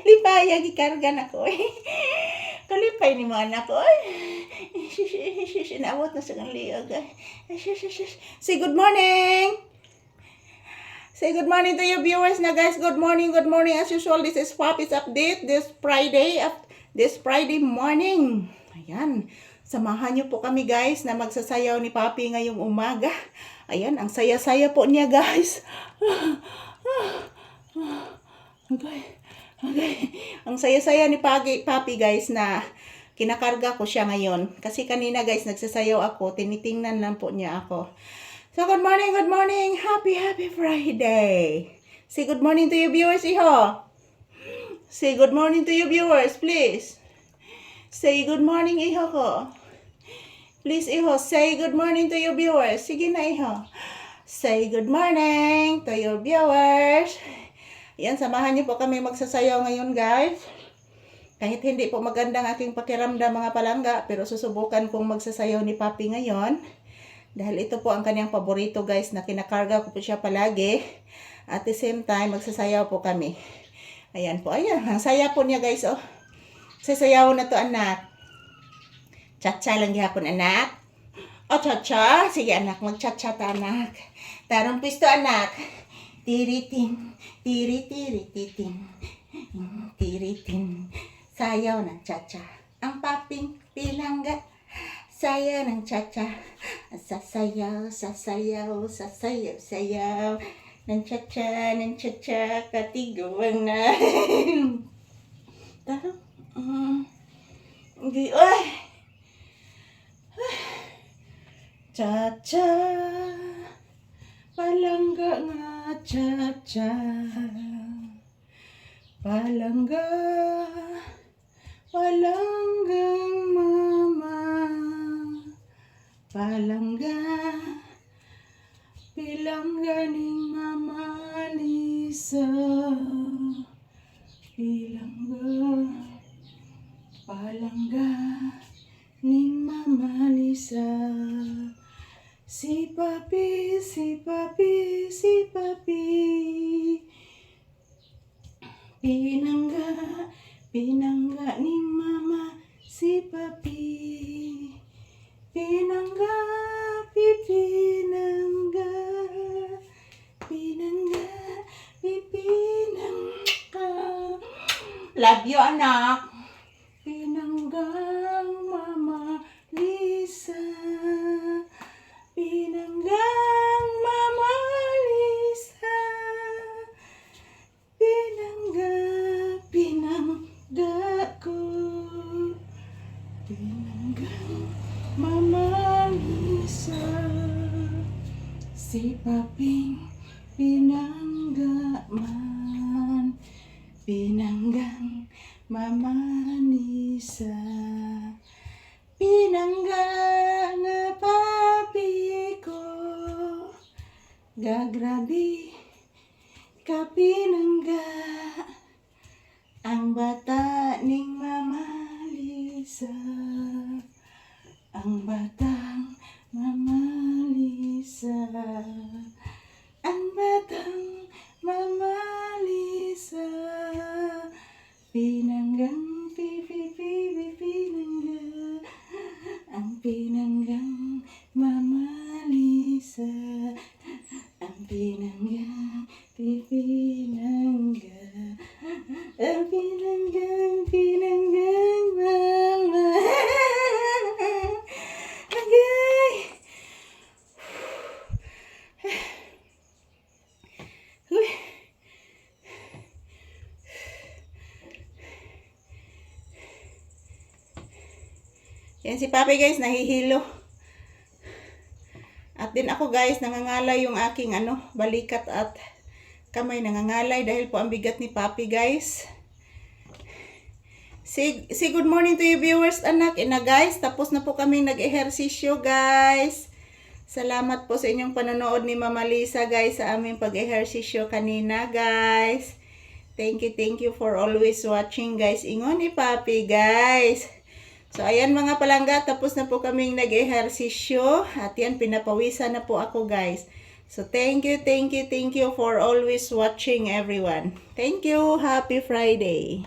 Lipaya gikarga na ko eh. Kalipay ni mga anak ko eh. Naabot na sa kang liog eh. Say good morning! Say good morning to your viewers na guys. Good morning, good morning. As usual, this is Poppy's update this Friday morning. Ayan. Samahan niyo po kami guys na magsasayaw ni Poppy ngayong umaga. Ayan, ang saya-saya po niya guys. Okay. Ang saya-saya ni Poppy guys na kinakarga ko siya ngayon. Kasi kanina guys, nagsasayaw ako. Tinitingnan lang po niya ako. So, good morning, good morning. Happy Friday. Say good morning to your viewers, iho. Say good morning to your viewers, please. Say good morning, iho ko. Please, iho, say good morning to your viewers. Sige na, iho. Say good morning to your viewers. Yan, samahan niyo po kami magsasayaw ngayon, guys. Kahit hindi po magandang aking pakiramdam mga palangga, pero susubukan kong magsasayaw ni Poppy ngayon. Dahil ito po ang kanyang paborito guys na kinakarga ko po siya palagi. At the same time, magsasayaw po kami. Ayan po, ayan. Ang saya po niya guys, oh. Sasayaw na to anak. Cha-cha lang gihapon anak. Oh, cha-cha. Sige anak, mag-cha-cha ta anak. Tarong pisto anak. Tiritin, tiri-tiri-titin. Tiritin. Sayaw ng cha-cha. Ang paping pilangga. Saya ng cha-cha. Sasayaw, sasayaw, sasayaw, sayaw. Ng cha-cha, katiguan na. Taro. Ay! Cha-cha. Palangga nga cha-cha. Palangga. Palanggang mama. Palangga, pilangganing Mama Lisa. Pilangga, palangga ning Mama Lisa. Si Papi, si Papi, si Papi. Pinangga, pinangga ning Mama si Papi. Pinangga, pipinangga, pinangga, pipinangga. Love you, anak. Pinanggang Mama Lisa. Pinanggang Mama Lisa. Pinangga, pinangga ko. Pinanggang Mama Lisa. Si Paping pinangga man. Pinanggang Mama Lisa. Pinangga nga papi ko. Gagrabi ka pinangga. Ang bata ning Mama Lisa. Ang batang Mama Lisa. Ang batang Mama Lisa. Pinanggang pinangga. Ang pinanggang Mama Lisa. Ang pinanggang pinangga. Ang pinanggang Mama. Yan si Papi guys, nahihilo. At din ako guys, nangangalay yung aking balikat at kamay nangangalay dahil po ang bigat ni Papi guys. Say good morning to you viewers anak. Ina guys, tapos na po kami nag-ehersisyo guys. Salamat po sa inyong panonood ni Mama Lisa guys sa aming pag-ehersisyo kanina guys. Thank you for always watching guys. Ingon ni Papi guys. So, ayan mga palangga, tapos na po kaming nag-ehersisyo. At yan, pinapawisan na po ako guys. So thank you for always watching everyone. Thank you. Happy Friday.